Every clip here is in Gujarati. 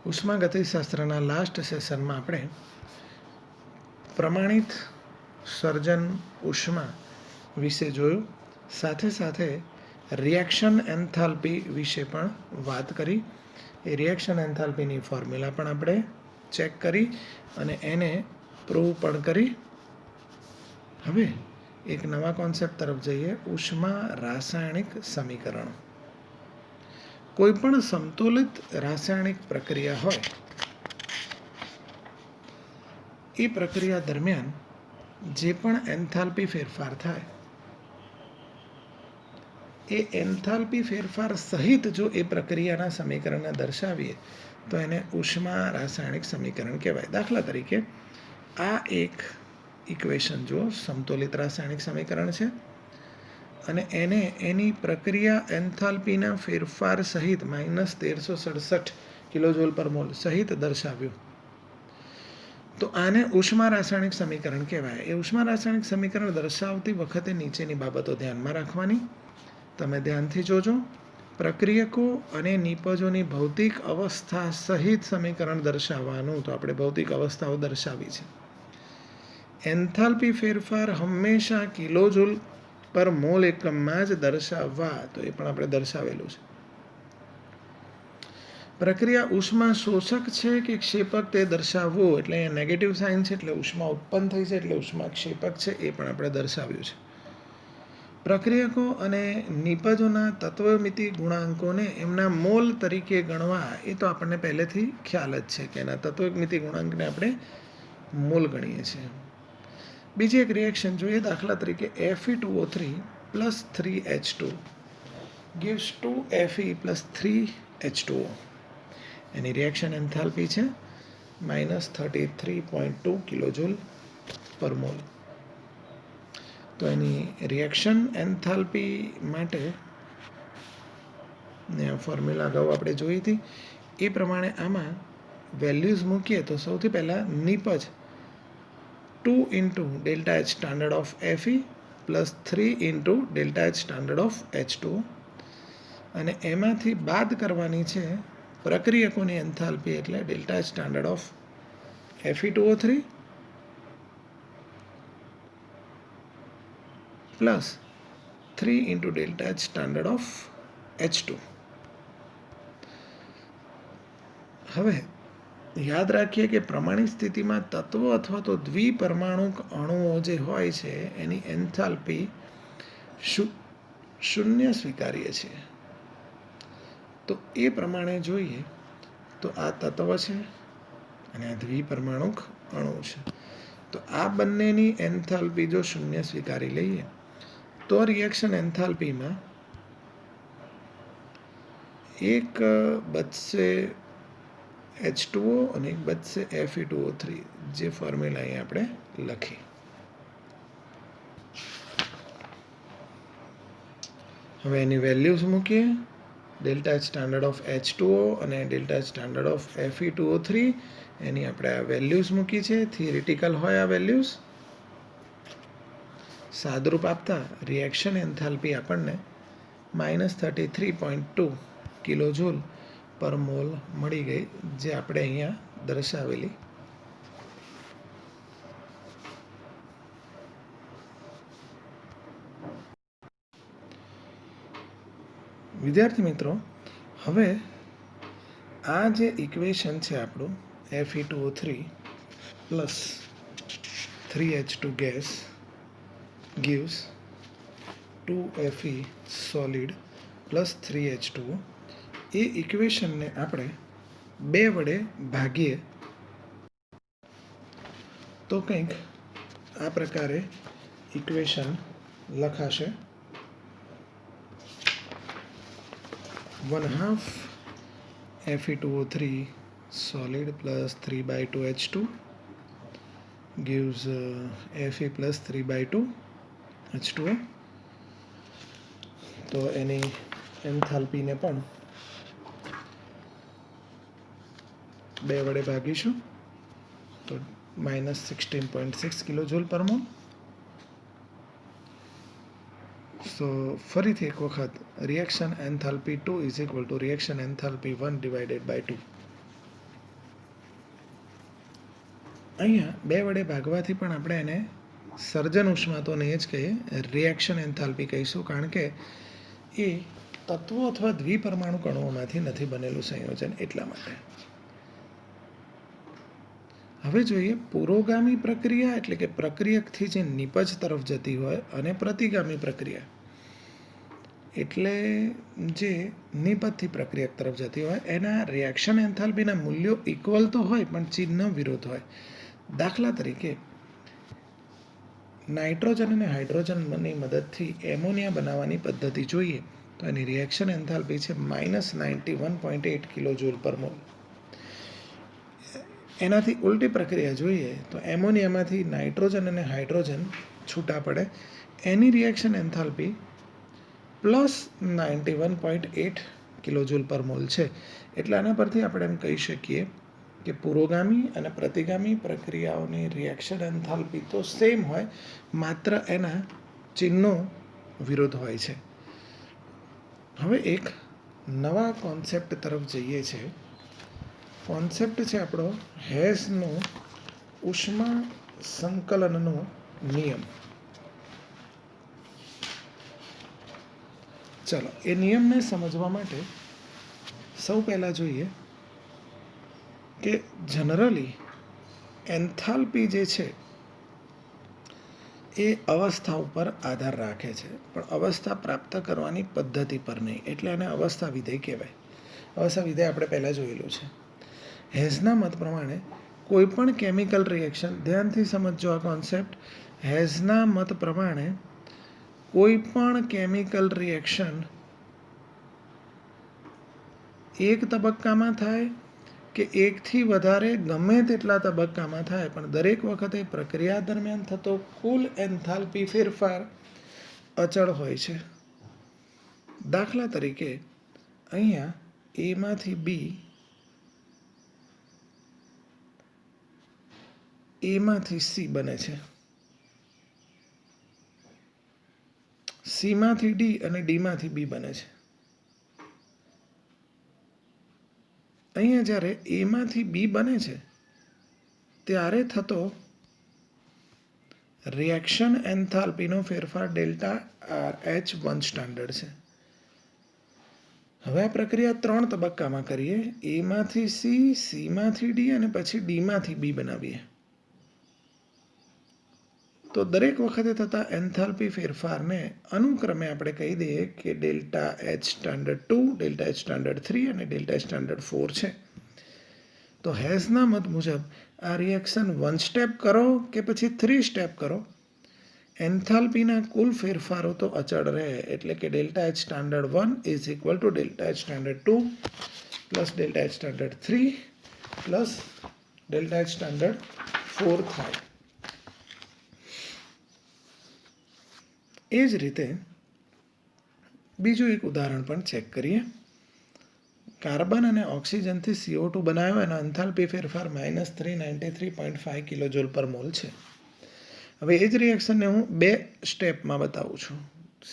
ઉષ્માગતિશાસ્ત્રના લાસ્ટ સેશનમાં આપણે પ્રમાણિત સર્જન ઉષ્મા વિશે જોયું, સાથે સાથે રિએક્શન એન્થાલ્પી વિશે પણ વાત કરી. એ રિએક્શન એન્થાલ્પીની ફોર્મ્યુલા પણ આપણે ચેક કરી અને એને પ્રૂવ પણ કરી. હવે એક નવા કોન્સેપ્ટ તરફ જઈએ, ઉષ્મા રાસાયણિક સમીકરણ. કોઈ પણ સમતુલિત રાસાયણિક પ્રક્રિયા હોય, એ પ્રક્રિયા દરમિયાન જે પણ એન્થાલ્પી ફેરફાર થાય, એ એન્થાલ્પી ફેરફાર સહિત જો એ પ્રક્રિયાના સમીકરણને દર્શાવીએ તો એને ઉષ્મા રાસાયણિક સમીકરણ કહેવાય. દાખલા તરીકે આ એક ઇક્વેશન જો સમતુલિત રાસાયણિક સમીકરણ છે અને એને એની પ્રક્રિયા એન્થાલ્પીના ફેરફાર સહિત -1367 કિલોજોલ પર મોલ સહિત દર્શાવ્યું, તો આને ઉષ્મા રાસાયણિક સમીકરણ કહેવાય. એ ઉષ્મા રાસાયણિક સમીકરણ દર્શાવતી વખતે નીચેની બાબતો ધ્યાનમાં રાખવાની. તમે ધ્યાનથી જોજો. પ્રક્રિયકો અને નિપજોની ભૌતિક અવસ્થા સહિત સમીકરણ દર્શાવવાનું. તો આપણે ભૌતિક અવસ્થાઓ દર્શાવી છે. એન્થાલ્પી ફેરફાર હંમેશા કિલોજૂલ પર મોલ એકમમાં જ દર્શાવવા, તો એ પણ આપણે દર્શાવેલું છે. પ્રક્રિયા ઉષ્મા શોષક છે કે ક્ષેપક તે દર્શાવવું, એટલે અહીંયા નેગેટિવ સાઇન છે એટલે ઉષ્મા ઉત્પન્ન થઈ છે, એટલે ઉષ્મા ક્ષેપક છે એ પણ આપણે દર્શાવ્યું છે. પ્રક્રિયકો અને નિપજોના તત્વમિતિ ગુણાંકોને એમના મોલ તરીકે ગણવા, એ તો આપણને પહેલેથી ખ્યાલ જ છે કે એના તત્વમિતિ ગુણાંકને આપણે મોલ ગણીએ છીએ. બીજી એક રિએક્શન જોઈએ, દાખલા તરીકે Fe2O3 + 3H2 gives 2Fe + 3H2O. એની રિએક્શન એન્થાલ્પી છે -33.2 કિલોજૂલ પર મોલ. તો એની રિએક્શન એન્થાલ્પી માટે ફોર્મ્યુલા અગાઉ આપણે જોઈ હતી એ પ્રમાણે આમાં વેલ્યુઝ મૂકીએ તો સૌથી પહેલાં નિપજ 2 × ΔH standard of Fe + 3 × ΔH standard of H2O, અને એમાંથી બાદ કરવાની છે પ્રક્રિયકોની એન્થાલ્પી, એટલે ΔH standard of Fe2O3 + 3 × ΔH standard of H2. હવે યાદ રાખીએ કે પ્રમાણિત સ્થિતિમાં તત્વો અથવા તો દ્વિપરમાણુક અણુઓ જે હોય છે એની એન્થાલ્પી શૂન્ય સ્વીકારીએ છીએ. તો એ પ્રમાણે જોઈએ તો આ તત્વ છે અને આ દ્વિપરમાણુક અણુ છે. તો આ બંનેની એન્થાલ્પી જો શૂન્ય સ્વીકારી લઈએ તો રિએક્શન એન્થાલ્પીમાં એક બચશે H2O અને એક બચશે Fe2O3, જે ફોર્મ્યુલા અહીં આપણે લખી. હવે એની વેલ્યુઝ મૂકીએ. ΔH સ્ટાન્ડર્ડ ઓફ H2O અને ΔH સ્ટાન્ડર્ડ ઓફ Fe2O3, એની આપણે આ વેલ્યુઝ મૂકી છે. થિયરિટિકલ હોય આ વેલ્યુઝ. સાદરૂપ આપતા રિએક્શન એન્થાલ્પી આપણને -33.2 કિલોજૂલ પર મોલ મળી ગઈ, જે આપણે અહીંયા દર્શાવેલી. વિદ્યાર્થી મિત્રો, હવે આ જે ઇક્વેશન છે આપણું Fe2O3 + 3H2 gas gives 2Fe solid + 3H2O, એ ઇક્વેશનને આપણે 2 વડે ભાગીએ તો કંઈક આ પ્રકારે ઇક્વેશન લખાશે. 1/2 Fe2O3 solid + 3/2H2 gives Fe + 3/2 H2O. તો એની એન્થાલ્પીને પણ 2 વડે ભાગીશું તો -16.6 કિલોજૂલ પર મોલ. સો ફરીથી એક વખત રિએક્શન એન્થાલ્પી 2 = રિએક્શન એન્થાલ્પી 1 / 2. અહીંયા 2 વડે ભાગવાથી પણ આપણે એને સર્જન ઉષ્મા તો નહીં જ કહીએ, રિએક્શન એન્થાલ્પી કહીશું, કારણ કે એ તત્વો અથવા દ્વિપરમાણુ કણોમાંથી નથી બનેલું સંયોજન, એટલા માટે. હવે જોઈએ પુરોગામી પ્રક્રિયા, એટલે કે પ્રક્રિયકથી જે નિપજ તરફ જતી હોય, અને પ્રતિગામી પ્રક્રિયા એટલે જે નિપજથી પ્રક્રિયક તરફ જતી હોય, એના રિએક્શન એન્થાલ્પીના મૂલ્યો ઇક્વલ તો હોય પણ ચિહ્ન વિરુદ્ધ હોય. દાખલા તરીકે નાઇટ્રોજન અને હાઇડ્રોજનની મદદથી એમોનિયા બનાવવાની પદ્ધતિ જોઈએ તો એની રિએક્શન એન્થાલ્પી છે -91.8 કિલોજૂલ પર મોલ. એનાથી ઉલટી પ્રક્રિયા જોઈએ તો એમોનિયામાંથી નાઇટ્રોજન અને હાઇડ્રોજન છૂટા પડે, એની રિએક્શન એન્થાલ્પી +91.8 કિલોજૂલ પર મોલ છે. એટલે આના પરથી આપણે એમ કહી શકીએ કે પુરોગામી અને પ્રતિગામી પ્રક્રિયાઓની રિએક્શન એન્થાલ્પી તો સેમ હોય, માત્ર એના ચિહ્નો વિરુદ્ધ હોય છે. હવે એક નવા કોન્સેપ્ટ તરફ જઈએ છે. કોન્સેપ્ટ છે આપણો હેસનો ઉષ્મા સંકલનનો નિયમ. ચલો એ નિયમને સમજવા માટે સૌ પહેલાં જોઈએ કે જનરલી એન્થાલ્પી જે છે એ અવસ્થા ઉપર આધાર રાખે છે, પણ અવસ્થા પ્રાપ્ત કરવાની પદ્ધતિ પર નહીં, એટલે એને અવસ્થા વિધેય કહેવાય. અવસ્થા વિધેય આપણે પહેલાં જોયેલું છે. હેઝના મત પ્રમાણે કોઈ પણ કેમિકલ રિએક્શન, ધ્યાનથી સમજજો આ કોન્સેપ્ટ, હેઝના મત પ્રમાણે કોઈ પણ કેમિકલ રિએક્શન એક તબક્કામાં થાય કે એકથી વધારે ગમે તેટલા તબક્કામાં થાય, પણ દરેક વખતે પ્રક્રિયા દરમિયાન થતો કુલ એન્થાલ્પી ફેરફાર અચળ હોય છે. દાખલા તરીકે અહીંયા એમાંથી બી, એમાંથી સી બને છે, સીમાંથી ડી અને ડીમાંથી બી બને છે. અહીંયા જ્યારે એમાંથી બી બને છે ત્યારે થતો રિએક્શન એન્થાલ્પીનો ફેરફાર ΔRH1 સ્ટાન્ડર્ડ છે. હવે આ પ્રક્રિયા 3 તબક્કામાં કરીએ, એમાંથી સી, સીમાંથી ડી અને પછી ડીમાંથી બી બનાવીએ તો દરેક વખતે થતા એન્થાલ્પી ફેરફારને અનુક્રમે આપણે કહી દઈએ કે ΔH સ્ટાન્ડર્ડ 2, ΔH સ્ટાન્ડર્ડ 3 અને ΔH સ્ટાન્ડર્ડ 4 છે. તો હેઝના મત મુજબ આ રિએક્શન 1 સ્ટેપ કરો કે પછી 3 સ્ટેપ કરો, એન્થાલ્પીના કુલ ફેરફારો તો અચળ રહે. એટલે કે ΔH standard 1 is equal to ΔH standard 2 plus ΔH standard 3 plus ΔH standard 4 થાય. એ જ રીતે બીજું એક ઉદાહરણ પણ ચેક કરીએ. કાર્બન અને ઓક્સિજનથી CO2 બનાવ્યો, એનો એન્થાલ્પી ફેરફાર -393.5 કિલોજૂલ પર મોલ છે. હવે એ જ રિએક્શનને હું 2 સ્ટેપમાં બતાવું છું.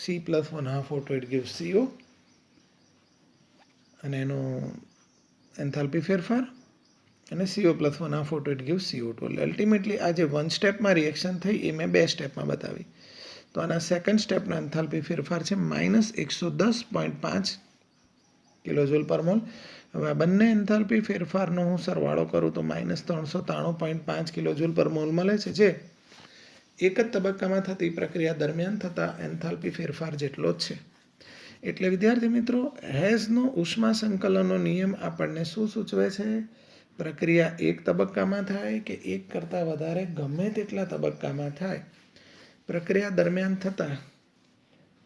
C+1/2 it gives CO અને એનો એન્થાલ્પી ફેરફાર, અને CO+1/2 it gives CO2. Ultimately આ જે 1 સ્ટેપમાં રિએક્શન થઈ એ મેં 2 સ્ટેપમાં બતાવી. તો આના સેકન્ડ સ્ટેપનો એન્થાલ્પી ફેરફાર છે -110.5 કિલોજૂલ પર મોલ. હવે આ બંને એન્થાલ્પી ફેરફારનો હું સરવાળો કરું તો -393.5 કિલોજૂલ પર મોલ મળે છે, જે એક જ તબક્કામાં થતી પ્રક્રિયા દરમિયાન થતા એન્થાલ્પી ફેરફાર જેટલો જ છે. એટલે વિદ્યાર્થી મિત્રો, હેઝનો ઉષ્મા સંકલનનો નિયમ આપણને શું સૂચવે છે? પ્રક્રિયા એક તબક્કામાં થાય કે એક કરતાં વધારે ગમે તેટલા તબક્કામાં થાય, પ્રક્રિયા દરમિયાન થતા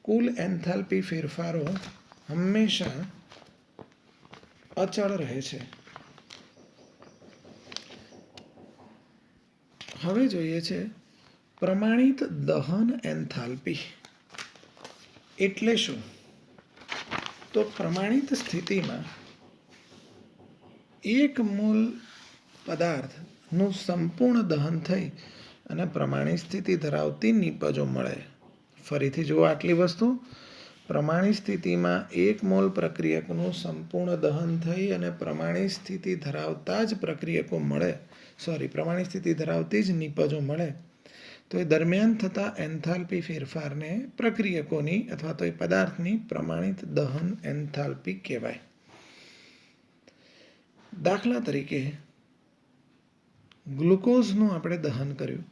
કુલ એન્થાલ્પી ફેરફારો હંમેશા અચળ રહે છે. હવે જોઈએ છે પ્રમાણિત દહન એન્થાલ્પી એટલે શું? તો પ્રમાણિત સ્થિતિમાં 1 મોલ પદાર્થનું સંપૂર્ણ દહન થઈ અને પ્રમાણિત સ્થિતિ ધરાવતી નિપજો મળે. ફરીથી જુઓ આટલી વસ્તુ, પ્રમાણિત સ્થિતિમાં 1 મોલ પ્રક્રિયકનું સંપૂર્ણ દહન થઈ અને પ્રમાણિત સ્થિતિ ધરાવતા જ પ્રક્રિયકો મળે, પ્રમાણિત સ્થિતિ ધરાવતી જ નિપજો મળે, તો એ દરમિયાન થતા એન્થાલ્પી ફેરફારને પ્રક્રિયકોની અથવા તો એ પદાર્થની પ્રમાણિત દહન એન્થાલ્પી કહેવાય. દાખલા તરીકે ગ્લુકોઝનું આપણે દહન કર્યું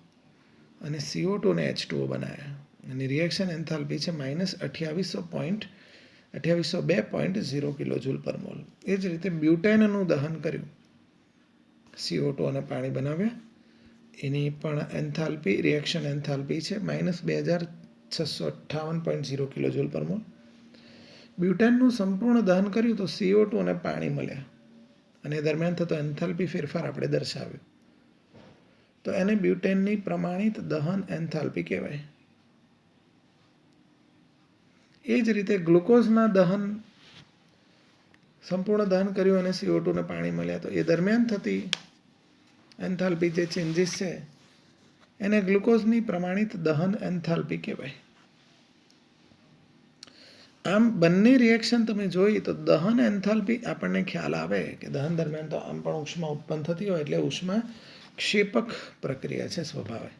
અને CO2 ને H2O બનાવ્યા અને રિએક્શન એન્થાલ્પી છે -2802.0 કિલોજૂલ પર મોલ. એ જ રીતે બ્યુટેનનું દહન કર્યું, CO2 અને પાણી બનાવ્યા, એની પણ એન્થાલ્પી રિએક્શન એન્થાલ્પી છે -2658.0 કિલોજૂલ પર મોલ. બ્યુટેનનું સંપૂર્ણ દહન કર્યું તો CO2 અને પાણી મળ્યા અને દરમિયાન થતો એન્થાલ્પી ફેરફાર આપણે દર્શાવ્યો, તો એને બ્યુટેનની પ્રમાણિત દહન એન્થાલ્પી કહેવાય. એ જ રીતે ગ્લુકોઝના સંપૂર્ણ દહન કર્યું અને CO2 ને પાણી મળ્યા, તો એ દરમિયાન થતી એન્થાલ્પી જે ચેન્જીસ છે એને ગ્લુકોઝની પ્રમાણિત દહન એન્થાલ્પી કહેવાય. આમ બંને રિએક્શન તમે જોઈ તો દહન એન્થાલ્પી આપણને ખ્યાલ આવે કે દહન દરમિયાન તો આમ પણ ઉષ્મા ઉત્પન્ન થતી હોય, એટલે ઉષ્મા ક્ષેપક પ્રક્રિયા છે સ્વભાવે.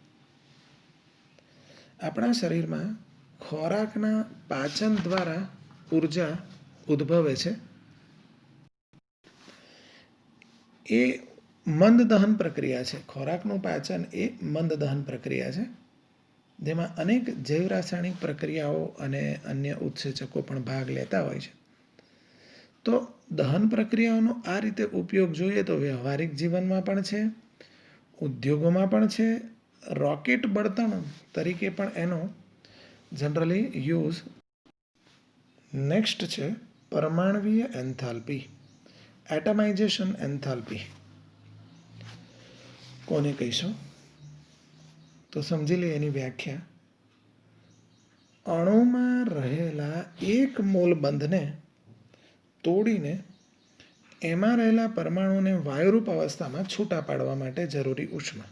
આપણા શરીરમાં ખોરાકના પાચન દ્વારા ઉર્જા ઉદ્ભવે છે. એ મંદ દહન પ્રક્રિયા છે. ખોરાકનું પાચન એ મંદ દહન પ્રક્રિયા છે, જેમાં અનેક જૈવ રાસાયણિક પ્રક્રિયાઓ અને અન્ય ઉત્સેચકો પણ ભાગ લેતા હોય છે. તો દહન પ્રક્રિયાઓનો આ રીતે ઉપયોગ જોઈએ તો વ્યવહારિક જીવનમાં પણ છે, ઉદ્યોગોમાં પણ છે, રોકેટ બળતણ તરીકે પણ એનો જનરલી યુઝ. નેક્સ્ટ છે પરમાણવીય એન્થાલ્પી, એટમાઇઝેશન એન્થાલ્પી. કોને કહીશું તો સમજી લઈએ એની વ્યાખ્યા. અણુમાં રહેલા 1 મોલ બંધને તોડીને એમાં રહેલા પરમાણુને વાયુરૂપ અવસ્થામાં છૂટા પાડવા માટે જરૂરી ઉષ્મા.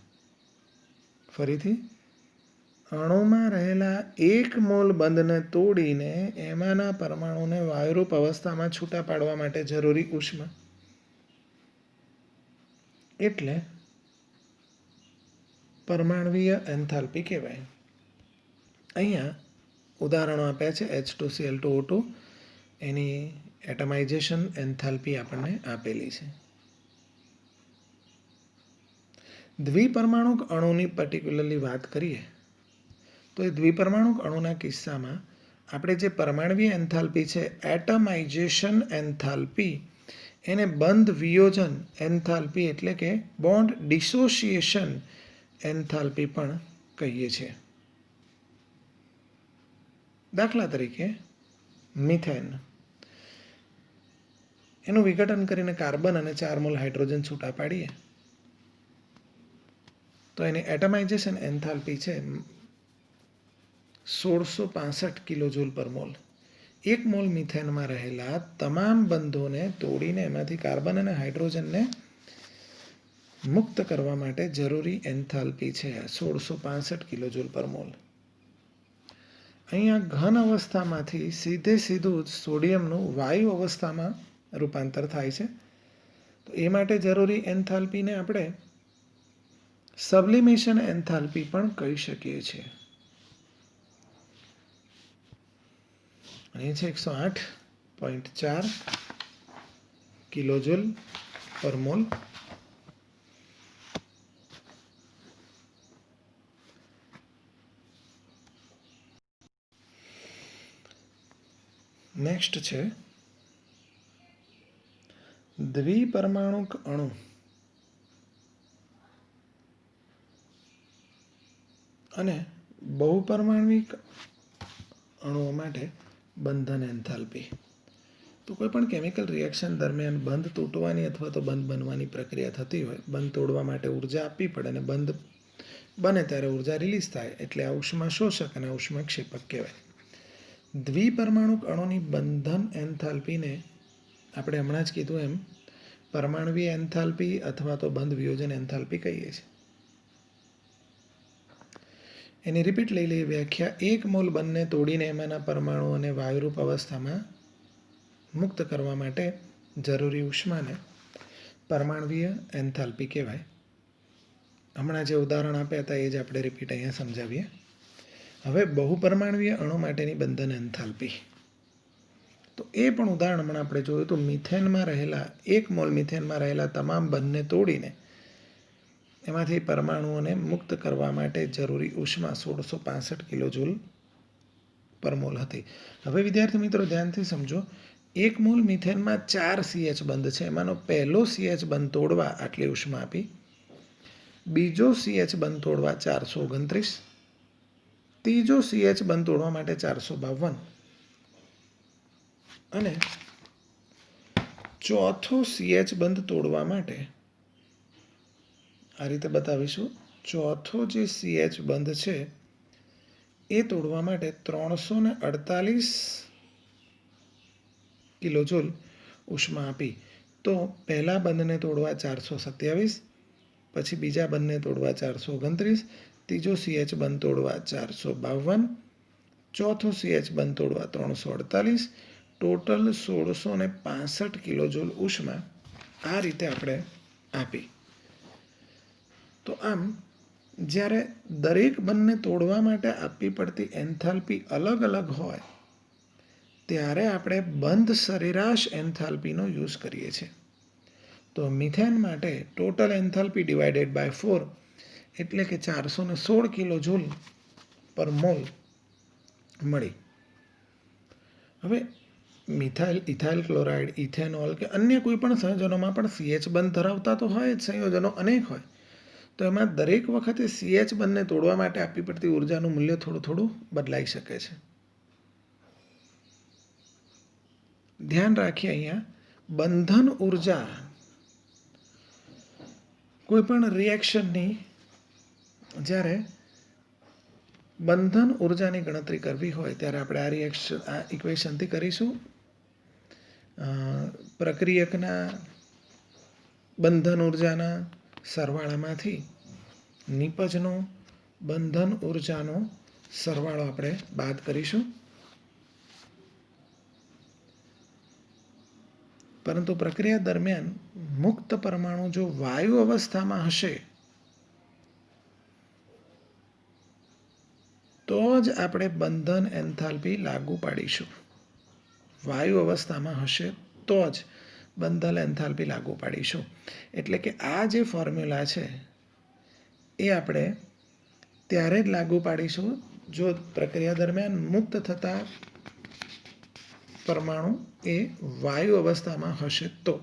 ફરીથી, અણુમાં રહેલા 1 મોલ બંધને તોડીને એમાંના પરમાણુને વાયુરૂપ અવસ્થામાં છૂટા પાડવા માટે જરૂરી ઉષ્મા એટલે પરમાણવીય એન્થાલ્પી કહેવાય. અહીંયા ઉદાહરણો આપ્યા છે H2Cl2O2, એની એટમાઇઝેશન એન્થાલ્પી આપણને આપેલી છે. દ્વિપરમાણુક અણુની પર્ટિક્યુલરલી વાત કરીએ તો એ દ્વિપરમાણુક અણુના કિસ્સામાં આપણે જે પરમાણવીય એન્થાલ્પી છે એટમાઇઝેશન એન્થાલ્પી, એને બંધ વિયોજન એન્થાલ્પી એટલે કે બોન્ડ ડિસોસિએશન એન્થાલ્પી પણ કહીએ છીએ. દાખલા તરીકે મિથેન, એનું વિઘટન કરીને કાર્બન અને 4 મોલ હાઇડ્રોજન છૂટા પાડીએ તો એની એટમાઇઝેશન એન્થાલ્પી છે 1665 કિલોજૂલ પર મોલ. 1 મોલ મિથેનમાં રહેલા તમામ બંધોને તોડીને એમાંથી કાર્બન અને હાઇડ્રોજનને મુક્ત કરવા માટે જરૂરી એન્થાલ્પી છે 1665 કિલોજૂલ પર મોલ. અહીંયા ઘન અવસ્થામાંથી સીધું જ સોડિયમનું વાયુ અવસ્થામાં રૂપાંતર થાય છે, તો એ માટે જરૂરી એન્થાલ્પીને આપણે સબ્લિમેશન એન્થાલ્પી પણ કહી શકીએ છીએ. અહીં છે 108.4 કિલોજૂલ પર મોલ. નેક્સ્ટ છે દ્વિપરમાણુક અણુ અને બહુપરમાણવિક અણુઓ માટે બંધન એન્થાલ્પી. તો કોઈ પણ કેમિકલ રિએક્શન દરમિયાન બંધ તૂટવાની અથવા તો બંધ બનવાની પ્રક્રિયા થતી હોય, બંધ તોડવા માટે ઉર્જા આપવી પડે અને બંધ બને ત્યારે ઉર્જા રિલીઝ થાય, એટલે આ ઉષ્મા શોષક અને ઉષ્મા ક્ષેપક કહેવાય. દ્વિપરમાણુક અણુની બંધન એન્થાલ્પીને આપણે હમણાં જ કીધું એમ પરમાણવીય એન્થાલ્પી અથવા તો બંધ વિયોજન એન્થાલ્પી કહીએ છીએ. એની રિપીટ લઈ લઈએ વ્યાખ્યા. 1 મોલ બંને તોડીને એમાંના પરમાણુઓને વાયુરૂપ અવસ્થામાં મુક્ત કરવા માટે જરૂરી ઉષ્માને પરમાણવીય એન્થાલ્પી કહેવાય. હમણાં જે ઉદાહરણ આપ્યા હતા એ જ આપણે રિપીટ અહીંયા સમજાવીએ. હવે બહુપરમાણવીય અણુ માટેની બંધન એન્થાલ્પી. તો એ પણ ઉદાહરણ હમણાં આપણે જોયું તો મિથેનમાં રહેલા 1 મોલ મિથેનમાં રહેલા તમામ બંધને તોડીને એમાંથી પરમાણુઓને મુક્ત કરવા માટે જરૂરી ઉષ્મા 1665 કિલોજૂલ પર મોલ હતી. હવે વિદ્યાર્થી મિત્રો ધ્યાનથી સમજો. 1 મોલ મિથેનમાં 4 CH બંધ છે. એમાંનો પહેલો CH બંધ તોડવા આટલી ઉષ્મા આપી. બીજો CH બંધ તોડવા 429. ત્રીજો CH બંધ તોડવા માટે 452 અને ચોથો CH બંધ તોડવા માટે આ રીતે બતાવીશું. ચોથો જે CH બંધ છે એ તોડવા માટે 348 કિલોજૂલ ઉષ્મા આપી. તો પહેલા બંધને તોડવા 427, પછી બીજા બંધને તોડવા 429, ત્રીજો CH બંધ તોડવા 452, ચોથો CH બંધ તોડવા 348, ટોટલ 1665 કિલોજૂલ ઉષ્મા આ રીતે આપણે આપી. તો આમ જ્યારે દરેક બંધને તોડવા માટે આપવી પડતી એન્થાલ્પી અલગ અલગ હોય ત્યારે આપણે બંધ સરેરાશ એન્થાલ્પીનો યુઝ કરીએ છીએ. તો મિથેન માટે ટોટલ એન્થાલ્પી ડિવાઇડેડ બાય 4 એટલે કે 416 કિલોજૂલ પર મોલ મળી. હવે મિથાઇલ, ઇથાઇલ ક્લોરાઇડ, ઇથેનોલ કે અન્ય કોઈ પણ સંયોજનોમાં પણ CH બંધ ધરાવતા તો હોય જ, સંયોજનો અનેક હોય. તો એમાં દરેક વખતે CH બંધને તોડવા માટે આપવી પડતી ઉર્જાનું મૂલ્ય થોડું થોડું બદલાઈ શકે છે. ધ્યાન રાખીએ અહીંયા બંધન ઉર્જા કોઈ પણ રિએક્શનની જ્યારે બંધન ઉર્જાની ગણતરી કરવી હોય ત્યારે આપણે આ ઇક્વેશનથી કરીશું. પ્રક્રિયકના બંધન ઉર્જાના સરવાળામાંથી નિપજનો બંધન ઉર્જાનો સરવાળો આપણે બાદ કરીશું. પરંતુ પ્રક્રિયા દરમિયાન મુક્ત પરમાણુ જો વાયુ અવસ્થામાં હશે તો જ આપણે બંધન એન્થાલ્પી લાગુ પાડીશું. વાયુ અવસ્થામાં હશે તો જ બંધન એન્થાલ્પી લાગુ પાડીશું. એટલે કે આ જે ફોર્મ્યુલા છે એ આપણે ત્યારે જ લાગુ પાડીશું જો પ્રક્રિયા દરમિયાન મુક્ત થતા પરમાણુ એ વાયુ અવસ્થામાં હશે તો.